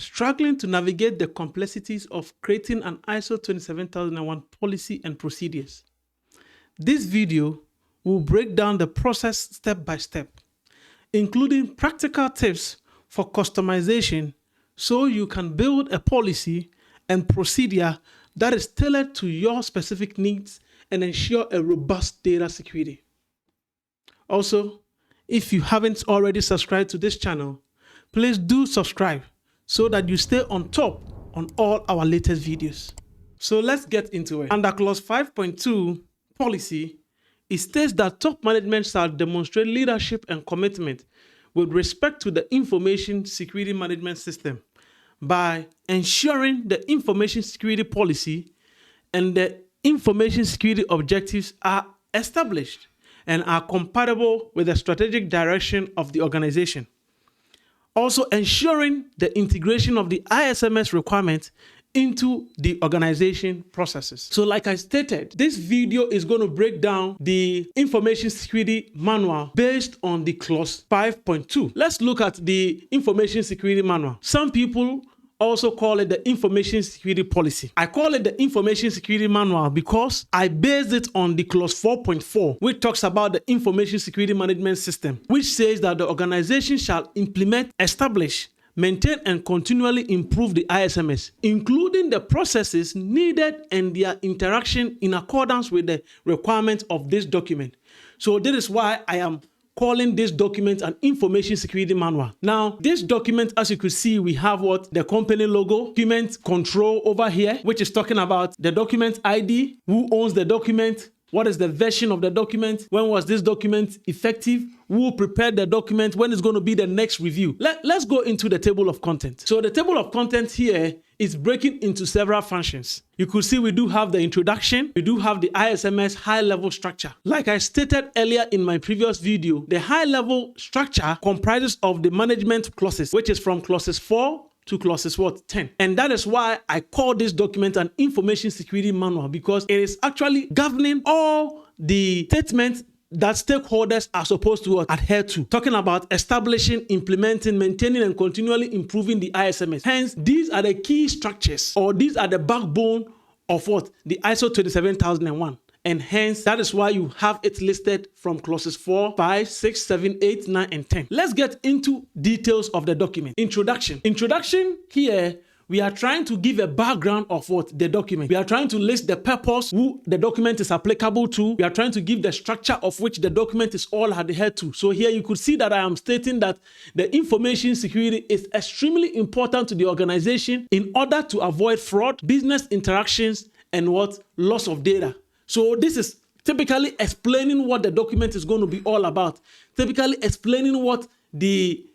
struggling to navigate the complexities of creating an ISO 27001 policy and procedures. This video will break down the process step by step, including practical tips for customization so you can build a policy and procedure that is tailored to your specific needs and ensure a robust data security. Also, if you haven't already subscribed to this channel, please do subscribe so that you stay on top on all our latest videos. So let's get into it. Under clause 5.2 policy, it states that top management shall demonstrate leadership and commitment with respect to the information security management system by ensuring the information security policy and the information security objectives are established and are compatible with the strategic direction of the organization. Also ensuring the integration of the ISMS requirements into the organization processes. So like I stated, this video is going to break down the information security manual based on the clause 5.2. Let's look at the information security manual. Some people also call it the information security policy. I call it the information security manual because I based it on the clause 4.4, which talks about the information security management system, which says that the organization shall implement, establish, maintain, and continually improve the ISMS, including the processes needed and their interaction in accordance with the requirements of this document. So this is why I am calling this document an information security manual. Now, this document, as you could see, we have the company logo, document control over here, which is talking about the document ID, who owns the document, what is the version of the document, when was this document effective, who prepared the document, when is going to be the next review. Let's go into the table of content. So the table of content here is breaking into several functions. You could see we do have the introduction, we do have the ISMS high-level structure. Like I stated earlier in my previous video, the high-level structure comprises of the management clauses, which is from clauses 4 to clauses 10. And that is why I call this document an information security manual, because it is actually governing all the statements that stakeholders are supposed to adhere to, talking about establishing, implementing, maintaining, and continually improving the ISMS. Hence, these are the key structures, or these are the backbone of the ISO 27001. And hence, that is why you have it listed from clauses 4, 5, 6, 7, 8, 9, and 10. Let's get into details of the document. Introduction. Introduction here, we are trying to give a background of the document. We are trying to list the purpose, who the document is applicable to. We are trying to give the structure of which the document is all adhered to. So here you could see that I am stating that the information security is extremely important to the organization in order to avoid fraud, business interactions, and loss of data. So this is typically explaining what the document is going to be all about. Typically explaining what the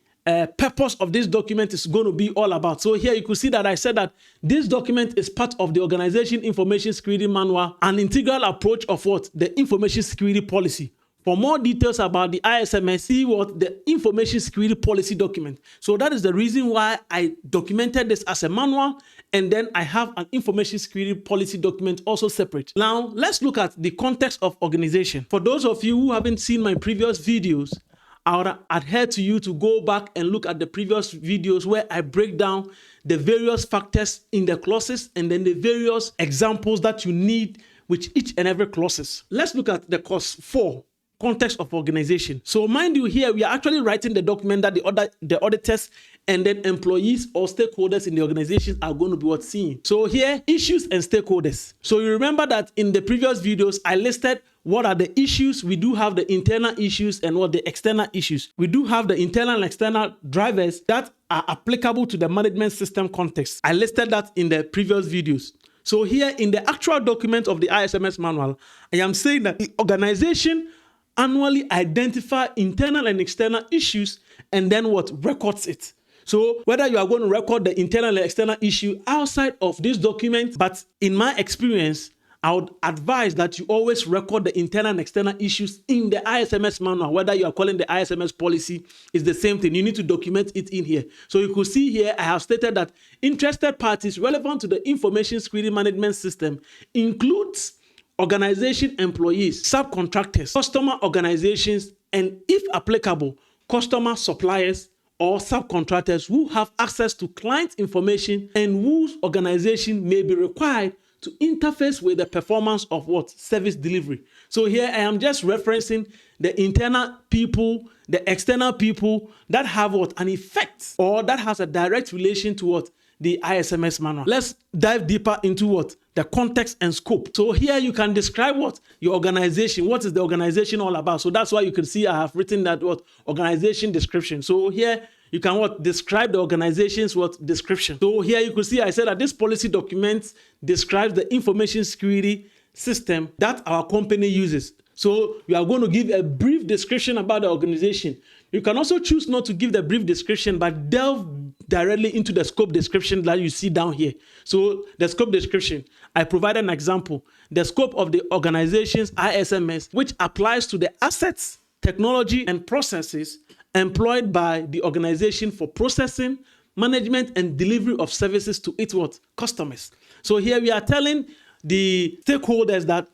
purpose of this document is going to be all about. So here you could see that I said that this document is part of the organization information security manual, an integral approach of the information security policy. For more details about the ISMS, see the information security policy document. So that is the reason why I documented this as a manual, and then I have an information security policy document also separate. Now, let's look at the context of organization. For those of you who haven't seen my previous videos, I would adhere to you to go back and look at the previous videos where I break down the various factors in the clauses and then the various examples that you need with each and every clauses. Let's look at the clause 4. Context of organization. So mind you, here we are actually writing the document that the auditors and then employees or stakeholders in the organization are going to be seeing. So here, issues and stakeholders. So you remember that in the previous videos, I listed what are the issues. We do have the internal issues and the external issues. We do have the internal and external drivers that are applicable to the management system context. I listed that in the previous videos. So here in the actual document of the ISMS manual, I am saying that the organization annually identify internal and external issues and then records it. So whether you are going to record the internal and external issue outside of this document, but in my experience, I would advise that you always record the internal and external issues in the ISMS manual. Whether you are calling the ISMS policy, is the same thing. You need to document it in here. So you could see here, I have stated that interested parties relevant to the information security management system includes organization employees, subcontractors, customer organizations, and if applicable, customer suppliers or subcontractors who have access to client information and whose organization may be required to interface with the performance of what? Service delivery. So here I am just referencing the internal people, the external people that have what? An effect, or that has a direct relation to what? The ISMS manual. Let's dive deeper into what? The context and scope. So here you can describe what? Your organization. What is the organization all about? So that's why you can see I have written that what? Organization description. So here you can what? Describe the organization's what? Description. So here you can see I said that this policy document describes the information security system that our company uses. So you are going to give a brief description about the organization. You can also choose not to give the brief description, but delve directly into the scope description that you see down here. So the scope description, I provided an example. The scope of the organization's ISMS, which applies to the assets, technology, and processes employed by the organization for processing, management, and delivery of services to its what? Customers. So here we are telling the stakeholders that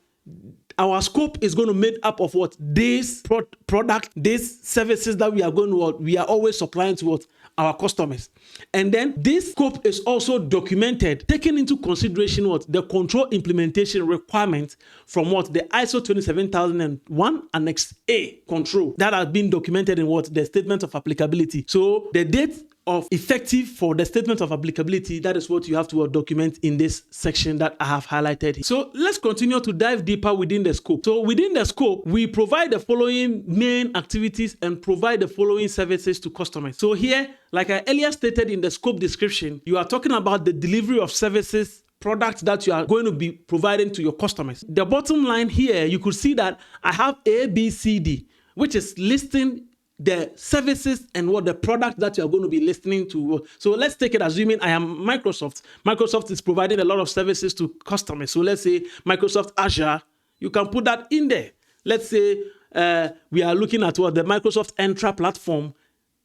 our scope is going to be made up of what? This product, these services that we are going to what? We are always supplying to what? Our customers. And then this scope is also documented, taking into consideration what? The control implementation requirement from what? The ISO 27001 Annex A control that has been documented in what? The statement of applicability. So the date of effective for the statement of applicability, that is what you have to document in this section that I have highlighted. So let's continue to dive deeper within the scope. So within the scope, we provide the following main activities and provide the following services to customers. So here, like I earlier stated in the scope description, you are talking about the delivery of services, products that you are going to be providing to your customers. The bottom line here, you could see that I have A, B, C, D, which is listing the services and what the product that you are going to be listening to. So let's take it, assuming I am Microsoft. Microsoft is providing a lot of services to customers. So let's say Microsoft Azure, you can put that in there. Let's say we are looking at what the Microsoft Entra platform,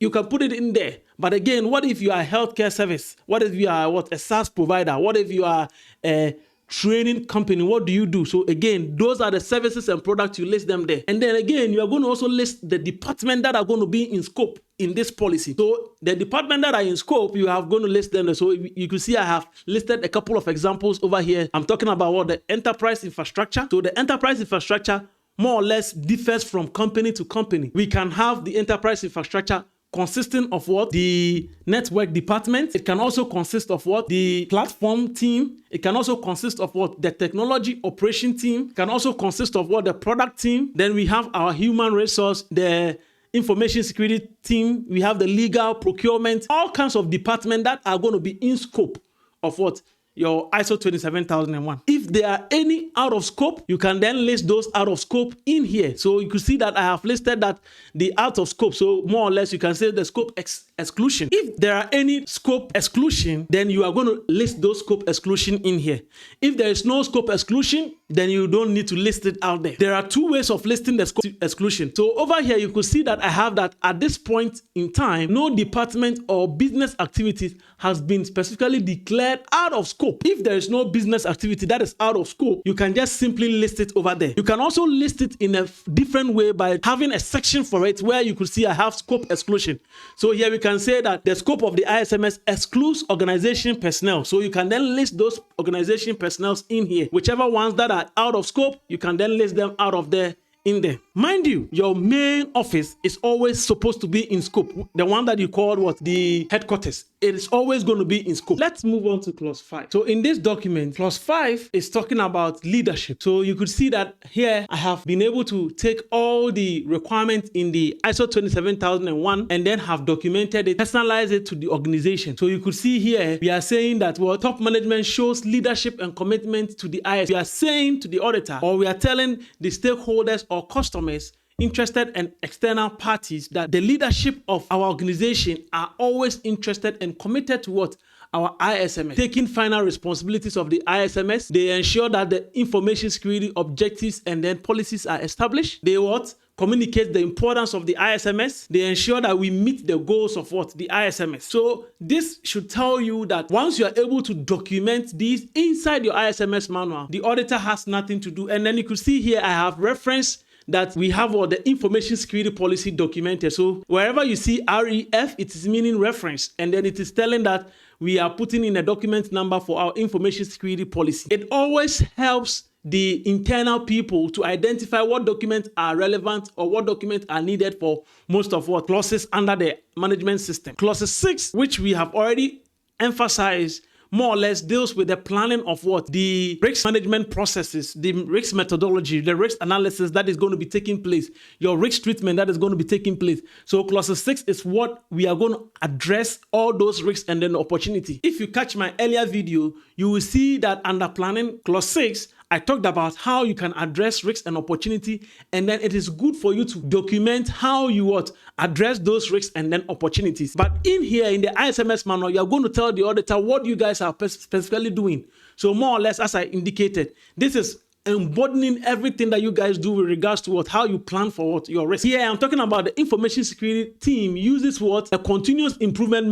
you can put it in there. But again, what if you are a healthcare service? What if you are what? A SaaS provider? What if you are a training company? What do you do? So again, those are the services and products, you list them there. And then again, you are going to also list the department that are going to be in scope in this policy. So the department that are in scope, you are going to list them there. So you can see I have listed a couple of examples over here. I'm talking about what? The enterprise infrastructure. So the enterprise infrastructure more or less differs from company to company. We can have the enterprise infrastructure consisting of what? The network department. It can also consist of what? The platform team. It can also consist of what? The technology operation team. It can also consist of what? The product team. Then we have our human resource, the information security team. We have the legal, procurement, all kinds of departments that are going to be in scope of what? Your ISO 27001. If there are any out of scope, you can then list those out of scope in here. So you can see that I have listed that the out of scope. So more or less you can say the scope exclusion. If there are any scope exclusion, then you are going to list those scope exclusion in here. If there is no scope exclusion, then you don't need to list it out there. There are two ways of listing the scope exclusion. So over here, you could see that I have that at this point in time, no department or business activities has been specifically declared out of scope. If there is no business activity that is out of scope, you can just simply list it over there. You can also list it in a different way by having a section for it where you could see I have scope exclusion. So here we can say that the scope of the ISMS excludes organization personnel. So you can then list those organization personnel in here. Whichever ones that are out of scope, you can then list them out of there in there. Mind you, your main office is always supposed to be in scope. The one that you call what? The headquarters. It is always going to be in scope. Let's move on to clause 5. So in this document, clause 5 is talking about leadership. So you could see that here I have been able to take all the requirements in the ISO 27001 and then have documented it, personalize it to the organization. So you could see here, we are saying that top management shows leadership and commitment to the ISO. We are saying to the auditor, or we are telling the stakeholders or customers, interested and external parties, that the leadership of our organization are always interested and committed to what? Our ISMS. Taking final responsibilities of the ISMS, they ensure that the information security objectives and then policies are established. They what? Communicate the importance of the ISMS. They ensure that we meet the goals of what? The ISMS. So this should tell you that once you are able to document these inside your ISMS manual, the auditor has nothing to do. And then you could see here I have referenced that we have all the information security policy documented. So wherever you see REF, it is meaning reference, and then it is telling that we are putting in a document number for our information security policy. It always helps the internal people to identify what documents are relevant or what documents are needed for most of what clauses under the management system. Clause 6, which we have already emphasized, more or less deals with the planning of what the risk management processes, the risk methodology, the risk analysis that is going to be taking place, your risk treatment that is going to be taking place. So clause 6 is what we are going to address all those risks and then opportunity. If you catch my earlier video, you will see that under planning clause 6, I talked about how you can address risks and opportunity, and then it is good for you to document how you address those risks and then opportunities. But in here, in the ISMS manual, you are going to tell the auditor what you guys are specifically doing. So more or less, as I indicated, this is embodying everything that you guys do with regards to how you plan for your risk. Here I'm talking about the information security team uses a continuous improvement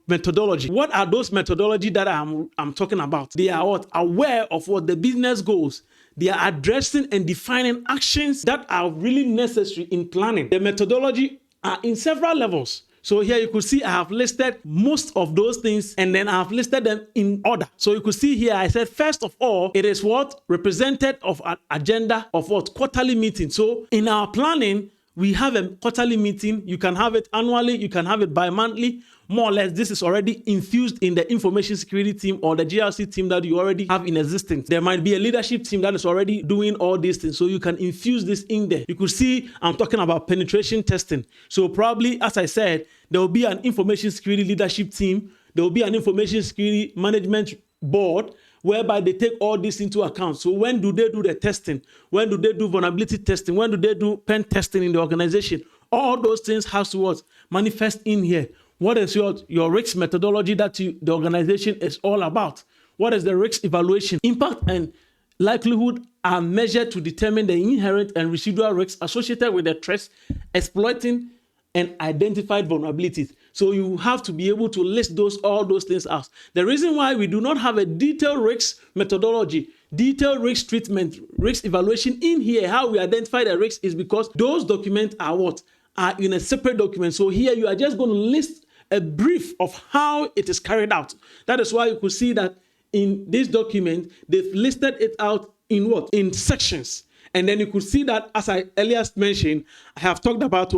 methodology. What are those methodology that I'm talking about? They are aware of what the business goals. They are addressing and defining actions that are really necessary in planning. The methodology are in several levels. So here you could see I have listed most of those things, and then I have listed them in order. So you could see here I said first of all, it is represented of an agenda of quarterly meeting. So in our planning, we have a quarterly meeting. You can have it annually, you can have it bi-monthly. More or less, this is already infused in the information security team or the GRC team that you already have in existence. There might be a leadership team that is already doing all these things. So you can infuse this in there. You could see I'm talking about penetration testing. So probably, as I said, there will be an information security leadership team. There will be an information security management board whereby they take all this into account. So when do they do the testing? When do they do vulnerability testing? When do they do pen testing in the organization? All those things have to manifest in here. What is your risk methodology that the organization is all about? What is the risk evaluation? Impact and likelihood are measured to determine the inherent and residual risks associated with the threats, exploiting and identified vulnerabilities. So you have to be able to list all those things out. The reason why we do not have a detailed risk methodology, detailed risk treatment, risk evaluation in here, how we identify the risks, is because those documents are in a separate document. So here you are just going to list a brief of how it is carried out. That is why you could see that in this document, they've listed it out in sections. And then you could see that, as I earlier mentioned, I have talked about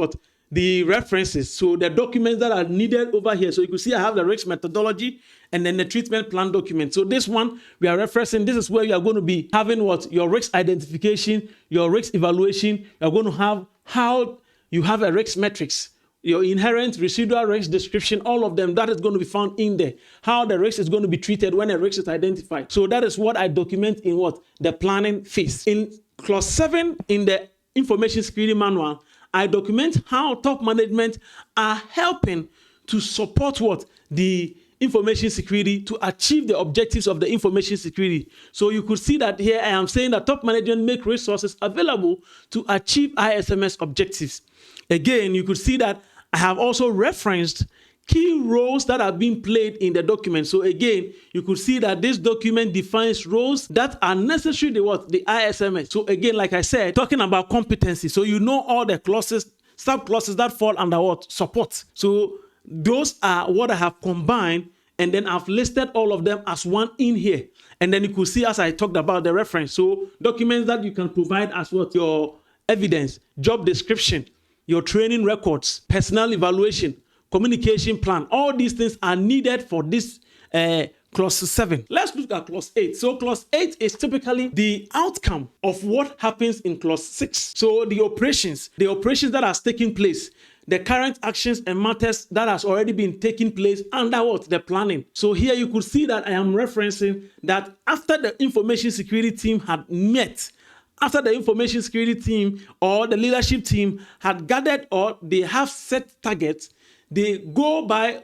the references. So the documents that are needed over here. So you could see I have the risk methodology and then the treatment plan document. So this one we are referencing, this is where you are going to be having your risk identification, your risk evaluation. You're going to have how you have a risk matrix, your inherent residual risk description, all of them, that is going to be found in there. How the risk is going to be treated when a risk is identified. So that is what I document in the planning phase. In clause 7 in the information security manual, I document how top management are helping to support the information security to achieve the objectives of the information security. So you could see that here I am saying that top management make resources available to achieve ISMS objectives. Again, you could see that I have also referenced key roles that are being played in the document. So again, you could see that this document defines roles that are necessary to the ISMS. So again, like I said, talking about competency. So you know all the clauses, sub-clauses that fall under support. So those are what I have combined, and then I've listed all of them as one in here. And then you could see, as I talked about, the reference. So documents that you can provide as your evidence, job description, your training records, personnel evaluation, communication plan. All these things are needed for this clause 7. Let's look at clause 8. So clause 8 is typically the outcome of what happens in clause 6. So the operations that are taking place, the current actions and matters that has already been taking place under the planning. So here you could see that I am referencing that after the information security team had met, after the information security team or the leadership team had gathered or they have set targets, they go by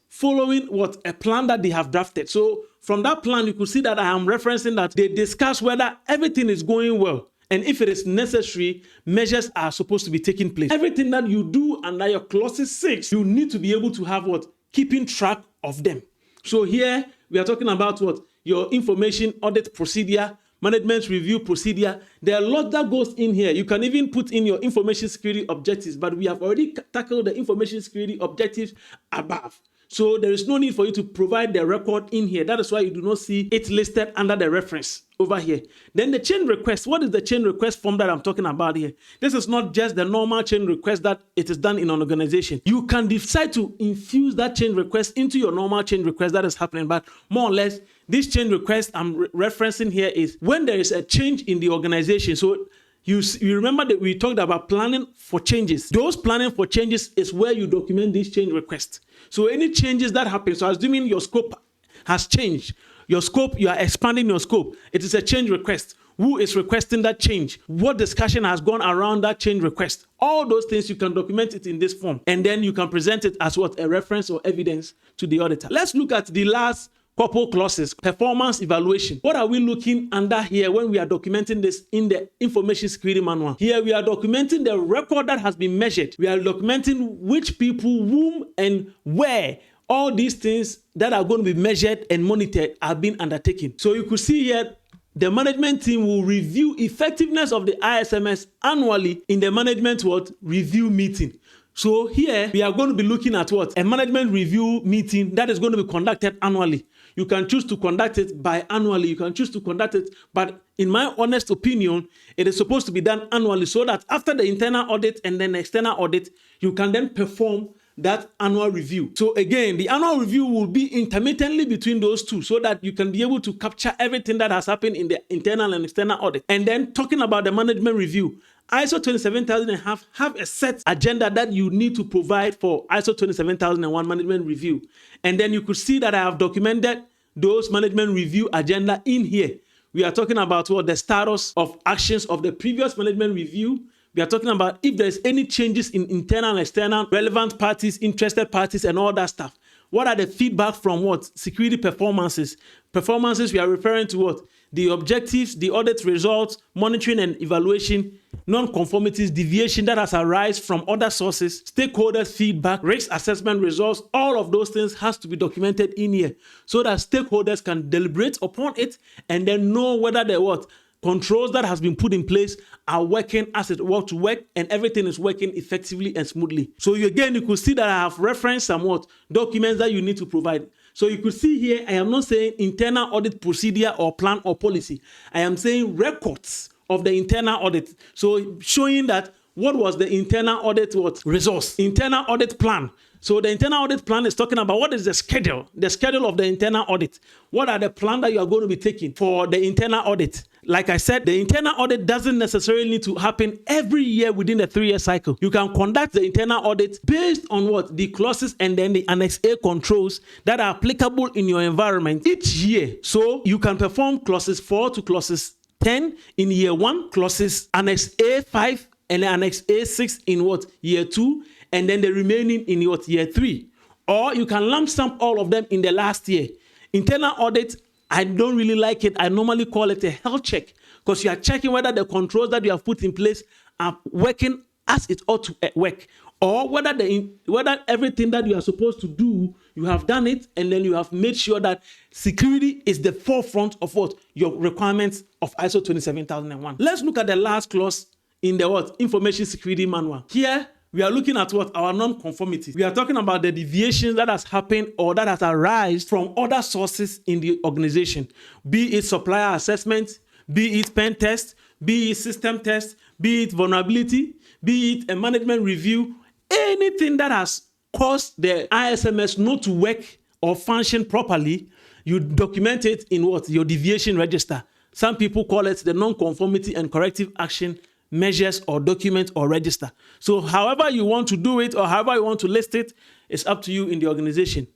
following a plan that they have drafted. So from that plan, you could see that I am referencing that they discuss whether everything is going well. And if it is necessary, measures are supposed to be taking place. Everything that you do under your clause 6, you need to be able to have keeping track of them. So here we are talking about your information audit procedure, management review procedure. There are a lot that goes in here. You can even put in your information security objectives, but we have already tackled the information security objectives above. So there is no need for you to provide the record in here. That is why you do not see it listed under the reference over here. Then the change request. What is the change request form that I'm talking about here? This is not just the normal change request that it is done in an organization. You can decide to infuse that change request into your normal change request that is happening, but more or less, this change request I'm referencing here is when there is a change in the organization. So you remember that we talked about planning for changes. Those planning for changes is where you document this change request. So any changes that happen, so assuming your scope has changed, your scope, you are expanding your scope, it is a change request. Who is requesting that change? What discussion has gone around that change request? All those things, you can document it in this form. And then you can present it as what? A reference or evidence to the auditor. Let's look at the last couple clauses. Performance evaluation. What are we looking under here when we are documenting this in the information security manual? Here we are documenting the record that has been measured. We are documenting which people, whom, and where all these things that are going to be measured and monitored are being undertaken. So you could see here, the management team will review effectiveness of the ISMS annually in the management review meeting. So here we are going to be looking at what? A management review meeting that is going to be conducted annually. You can choose to conduct it biannually. You can choose to conduct it, but in my honest opinion, it is supposed to be done annually so that after the internal audit and then the external audit, you can then perform that annual review. So again, the annual review will be intermittently between those two so that you can be able to capture everything that has happened in the internal and external audit. And then talking about the management review, ISO 27000 have a set agenda that you need to provide for ISO 27001 management review. And then you could see that I have documented those management review agenda in here. We are talking about what the status of actions of the previous management review. We are talking about if there's any changes in internal and external relevant parties, interested parties, and all that stuff. What are the feedback from what? Security performances. Performances, we are referring to what? The objectives, the audit results, monitoring and evaluation, non-conformities, deviation that has arisen from other sources, stakeholders' feedback, risk assessment results, all of those things has to be documented in here so that stakeholders can deliberate upon it and then know whether the what? Controls that has been put in place are working as it ought to work and everything is working effectively and smoothly. So you could see that I have referenced some what? Documents that you need to provide. So you could see here, I am not saying internal audit procedure or plan or policy. I am saying records of the internal audit. So showing that what was the internal audit resource, internal audit plan. So the internal audit plan is talking about what is the schedule of the internal audit. What are the plans that you are going to be taking for the internal audit? Like I said, the internal audit doesn't necessarily need to happen every year within the 3-year cycle. You can conduct the internal audit based on what? The clauses and then the Annex A controls that are applicable in your environment each year. So you can perform clauses 4 to clauses 10 in year 1, clauses Annex A5 and Annex A6 in what? Year 2, and then the remaining in what? Year 3. Or you can lump sum all of them in the last year. Internal audit, I don't really like it. I normally call it a health check because you are checking whether the controls that you have put in place are working as it ought to work, or whether everything that you are supposed to do, you have done it, and then you have made sure that security is the forefront of what? Your requirements of ISO 27001. Let's look at the last clause in the what? Information security manual. Here, we are looking at what? Our non-conformity. We are talking about the deviations that has happened or that has arisen from other sources in the organization. Be it supplier assessment, be it pen test, be it system test, be it vulnerability, be it a management review, anything that has caused the ISMS not to work or function properly, you document it in what? Your deviation register. Some people call it the non-conformity and corrective action measures or document or register. So however you want to do it or however you want to list it, it's up to you in the organization.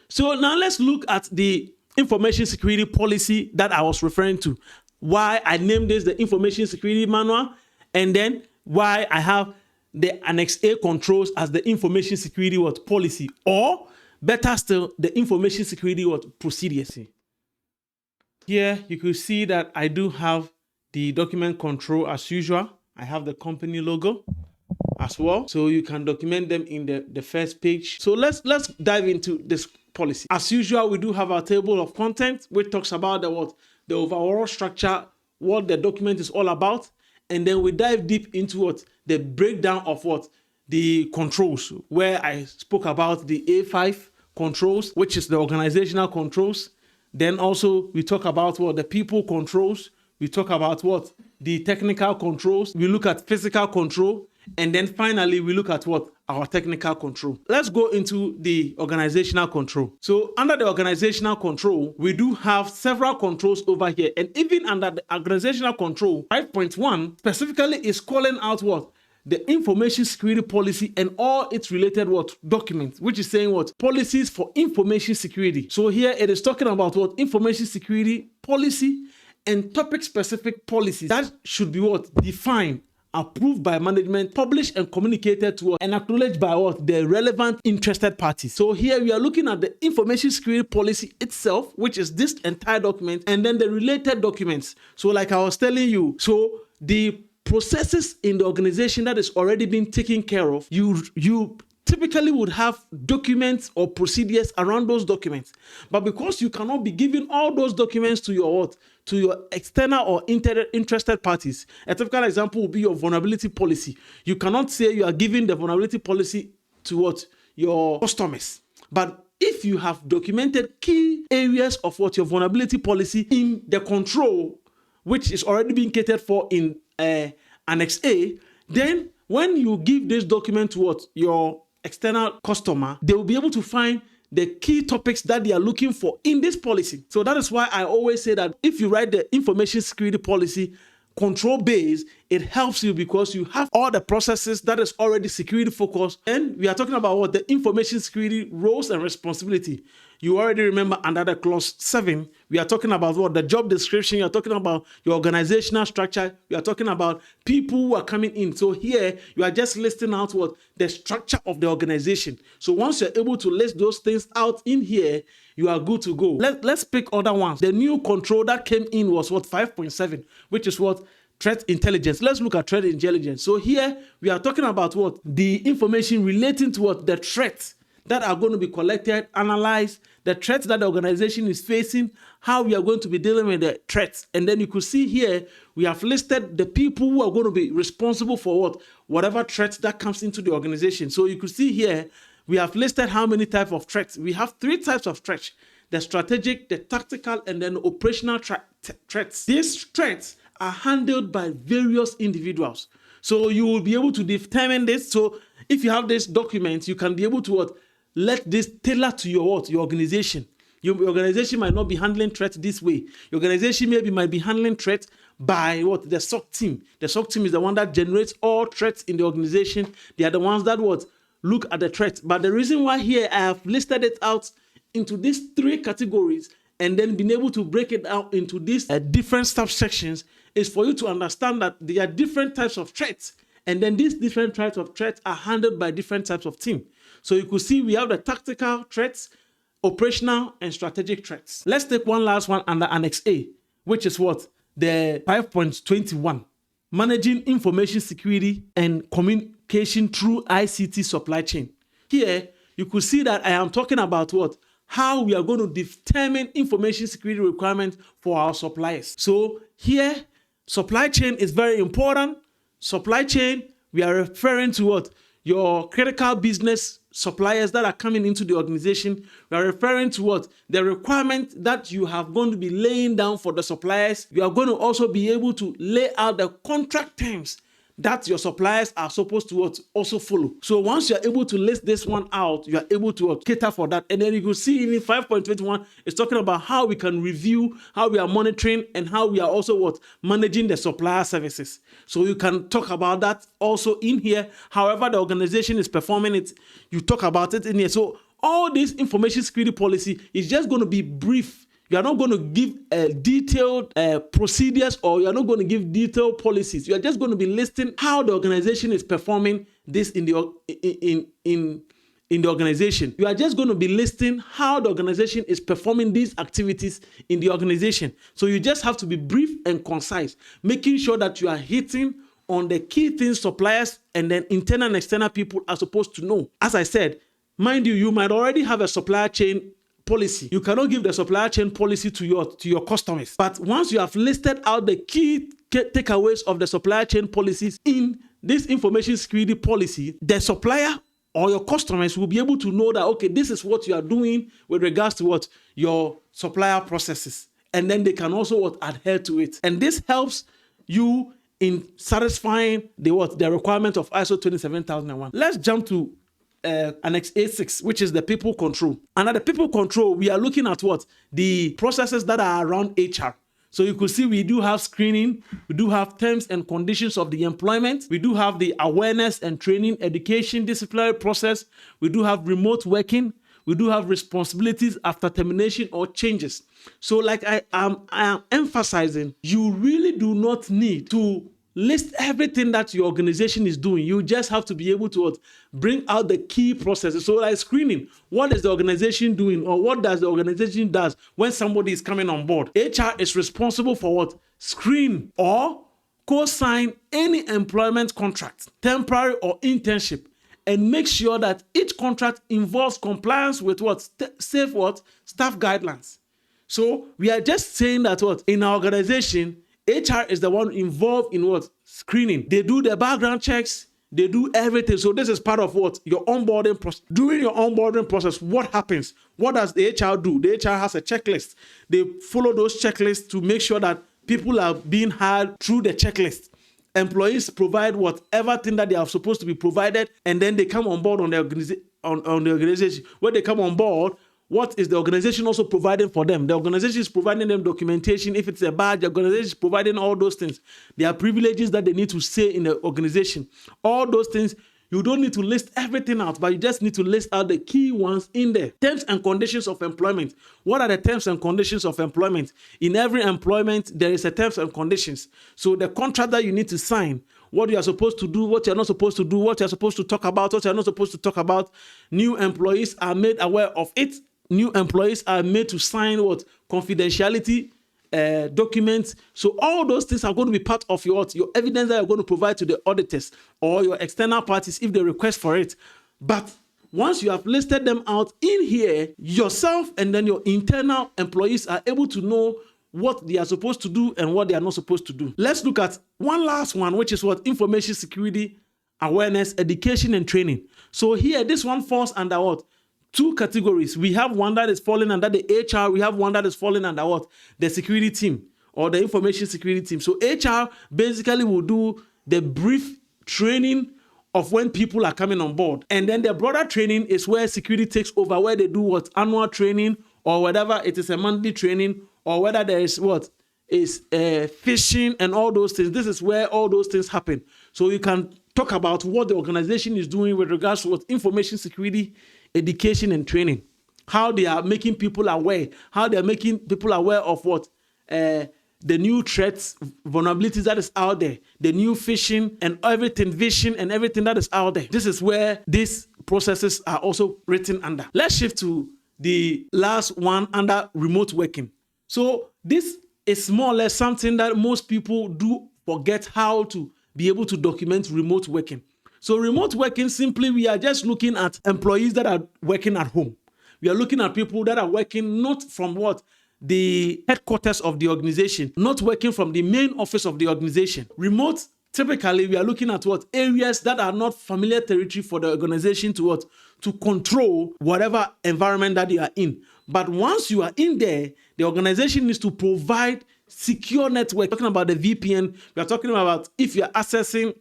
So now let's look at the information security policy that I was referring to. Why I named this the information security manual, and then why I have the Annex A controls as the information security policy, or better still, the information security procedures. Here you could see that I do have the document control as usual. I have the company logo as well, so you can document them in the first page. So let's dive into this policy. As usual, we do have our table of content which talks about the overall structure, what the document is all about, and then we dive deep into what the breakdown of what the controls, where I spoke about the A5 controls, which is the organizational controls. Then also we talk about what the people controls. We talk about what the technical controls. We look at physical control. And then finally, we look at what our technical control. Let's go into the organizational control. So under the organizational control, we do have several controls over here. And even under the organizational control, 5.1 specifically is calling out what? The information security policy and all its related what documents, which is saying what policies for information security. So here it is talking about what information security policy and topic specific policies that should be what defined, approved by management, published and communicated to us, and acknowledged by what the relevant interested parties. So here we are looking at the information security policy itself, which is this entire document, and then the related documents. So like I was telling you, so the processes in the organization that is already being taken care of, you typically would have documents or procedures around those documents. But because you cannot be giving all those documents to your what? To your external or interested parties. A typical example would be your vulnerability policy. You cannot say you are giving the vulnerability policy to what? Your customers. But if you have documented key areas of what your vulnerability policy in the control, which is already being catered for in Annex A, then when you give this document to what? Your external customer, they will be able to find the key topics that they are looking for in this policy. So that is why I always say that if you write the information security policy control base, it helps you because you have all the processes that is already security focused. And we are talking about what the information security roles and responsibility. You already remember under the clause 7, we are talking about what the job description, you are talking about your organizational structure, you are talking about people who are coming in. So here you are just listing out what the structure of the organization. So once you're able to list those things out in here, you are good to go. Let's pick other ones. The new control that came in was what 5.7, which is what threat intelligence. Let's look at threat intelligence. So here we are talking about what the information relating to what the threats that are going to be collected, analyzed, the threats that the organization is facing, how we are going to be dealing with the threats. And then you could see here, we have listed the people who are going to be responsible for what? Whatever threats that comes into the organization. So you could see here, we have listed how many types of threats. We have 3 types of threats: the strategic, the tactical, and then operational threats. These threats are handled by various individuals. So you will be able to determine this. So if you have this document, you can be able to what? Let this tailor to your what? Your organization. Your organization might not be handling threats this way. Your organization might be handling threats by what? The SOC team. The SOC team is the one that generates all threats in the organization. They are the ones that what? Look at the threats. But the reason why here I have listed it out into these 3 categories and then been able to break it out into these different subsections is for you to understand that there are different types of threats. And then these different types of threats are handled by different types of team. So you could see we have the tactical threats, operational and strategic threats. Let's take one last one under Annex A, which is what? The 5.21. Managing information security and communication through ICT supply chain. Here, you could see that I am talking about what? How we are going to determine information security requirements for our suppliers. So here, supply chain is very important. Supply chain, we are referring to what? Your critical business suppliers that are coming into the organization. We are referring to what? The requirement that you have going to be laying down for the suppliers. You are going to also be able to lay out the contract terms that your suppliers are supposed to what? Also follow. So once you are able to list this one out, you are able to cater for that. And then you can see in 5.21, it's talking about how we can review, how we are monitoring, and how we are also what? Managing the supplier services. So you can talk about that also in here. However the organization is performing it, you talk about it in here. So all this information security policy is just going to be brief. You are not going to give detailed procedures, or you are not going to give detailed policies. You are just going to be listing how the organization is performing this in the organization. You are just going to be listing how the organization is performing these activities in the organization. So you just have to be brief and concise, making sure that you are hitting on the key things suppliers and then internal and external people are supposed to know. As I said, mind you, you might already have a supply chain policy. You cannot give the supply chain policy to your customers. But once you have listed out the key takeaways of the supply chain policies in this information security policy, the supplier or your customers will be able to know that, okay, this is what you are doing with regards to what your supplier processes. And then they can also adhere to it. And this helps you in satisfying the requirement of ISO 27001. Let's jump to Annex A6, which is the people control. Under the people control, we are looking at the processes that are around HR. So you could see we do have screening, we do have terms and conditions of the employment, we do have the awareness and training, education, disciplinary process, we do have remote working, we do have responsibilities after termination or changes. So like I am emphasizing, you really do not need to list everything that your organization is doing. You just have to be able to bring out the key processes. So like screening, what is the organization doing, or what does the organization does when somebody is coming on board? HR is responsible for screen or co-sign any employment contract, temporary or internship, and make sure that each contract involves compliance with safe staff guidelines. So we are just saying that in our organization, HR is the one involved in screening. They do the background checks, they do everything. So this is part of your onboarding process. During your onboarding process, what happens? What does the HR do? The HR has a checklist. They follow those checklists to make sure that people are being hired through the checklist. Employees provide whatever thing that they are supposed to be provided, and then they come on board on the organization. When they come on board, what is the organization also providing for them? The organization is providing them documentation. If it's a badge, the organization is providing all those things. There are privileges that they need to say in the organization. All those things, you don't need to list everything out, but you just need to list out the key ones in there. Terms and conditions of employment. What are the terms and conditions of employment? In every employment, there is a terms and conditions. So the contract that you need to sign, what you are supposed to do, what you're not supposed to do, what you're supposed to talk about, what you're not supposed to talk about. New employees are made aware of it. New employees are made to sign confidentiality documents. So all those things are going to be part of your evidence that you're going to provide to the auditors or your external parties if they request for it. But once you have listed them out in here, yourself and then your internal employees are able to know what they are supposed to do and what they are not supposed to do. Let's look at one last one, which is information security, awareness, education, and training. So here, this one falls under two categories. We have one that is falling under the HR. We have one that is falling under the security team or the information security team. So HR basically will do the brief training of when people are coming on board. And then the broader training is where security takes over, where they do annual training or whatever. It is a monthly training, or whether there is phishing and all those things. This is where all those things happen. So you can talk about what the organization is doing with regards to information security, education, and training, how they are making people aware, how they are making people aware of the new threats, vulnerabilities that is out there, the new phishing and everything, vision and everything that is out there. This is where these processes are also written under. Let's shift to the last one under remote working. So this is more or less something that most people do forget how to be able to document remote working. So remote working, simply, we are just looking at employees that are working at home. We are looking at people that are working not from the headquarters of the organization, not working from the main office of the organization. Remote, typically, we are looking at areas that are not familiar territory for the organization to control whatever environment that you are in. But once you are in there, the organization needs to provide secure network. We're talking about the VPN. We are talking about if you are accessing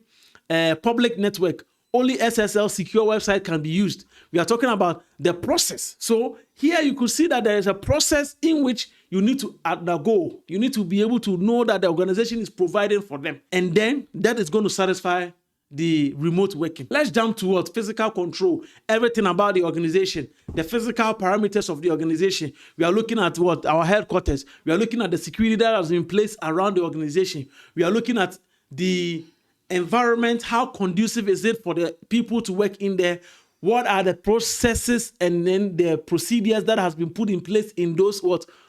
public network, only SSL secure website can be used. We are talking about the process. So here you could see that there is a process in which you need to undergo. You need to be able to know that the organization is providing for them. And then that is going to satisfy the remote working. Let's jump to physical control. Everything about the organization, the physical parameters of the organization. We are looking at our headquarters. We are looking at the security that has been placed around the organization. We are looking at the environment, how conducive is it for the people to work in there? What are the processes and then the procedures that has been put in place in those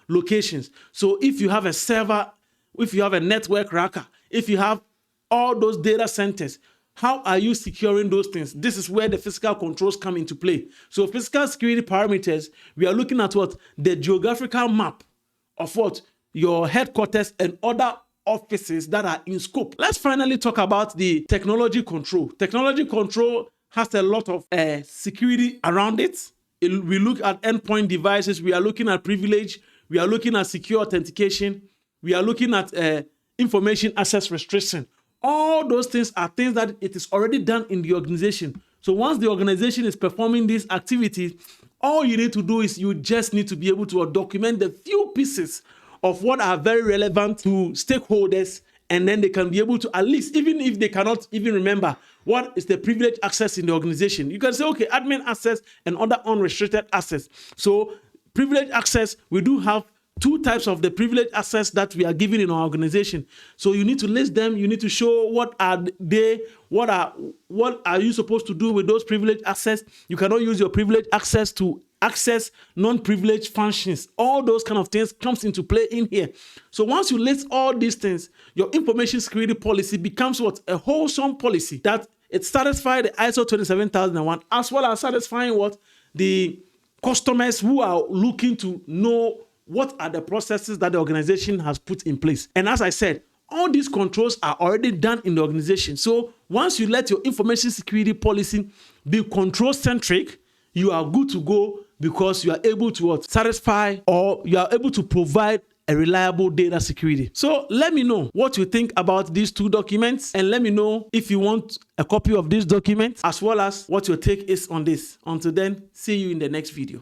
locations? So if you have a server, if you have a network racker, if you have all those data centers, How are you securing those things? This is where the physical controls come into play. So physical security parameters, we are looking at what? The geographical map of what? Your headquarters and other offices that are in scope. Let's finally talk about the technology control. Technology control has a lot of security around it. We look at endpoint devices. We are looking at privilege. We are looking at secure authentication. We are looking at information access restriction. All those things are things that it is already done in the organization. So once the organization is performing these activities, all you need to do is you just need to be able to document the few pieces of what are very relevant to stakeholders, and then they can be able to, at least, even if they cannot even remember what is the privileged access in the organization, you can say, okay, admin access and other unrestricted access. So privileged access, we do have two types of the privileged access that we are giving in our organization. So you need to list them. You need to show what are they, what are you supposed to do with those privileged access. You cannot use your privileged access to access non-privileged functions. All those kind of things comes into play in here. So once you list all these things, your information security policy becomes what? A wholesome policy that it satisfies the ISO 27001, as well as satisfying what? The customers who are looking to know what are the processes that the organization has put in place. And as I said, all these controls are already done in the organization. So once you let your information security policy be control-centric, you are good to go, because you are able to what? Satisfy, or you are able to provide a reliable data security. So let me know what you think about these two documents, and let me know if you want a copy of this document, as well as what your take is on this. Until then, see you in the next video.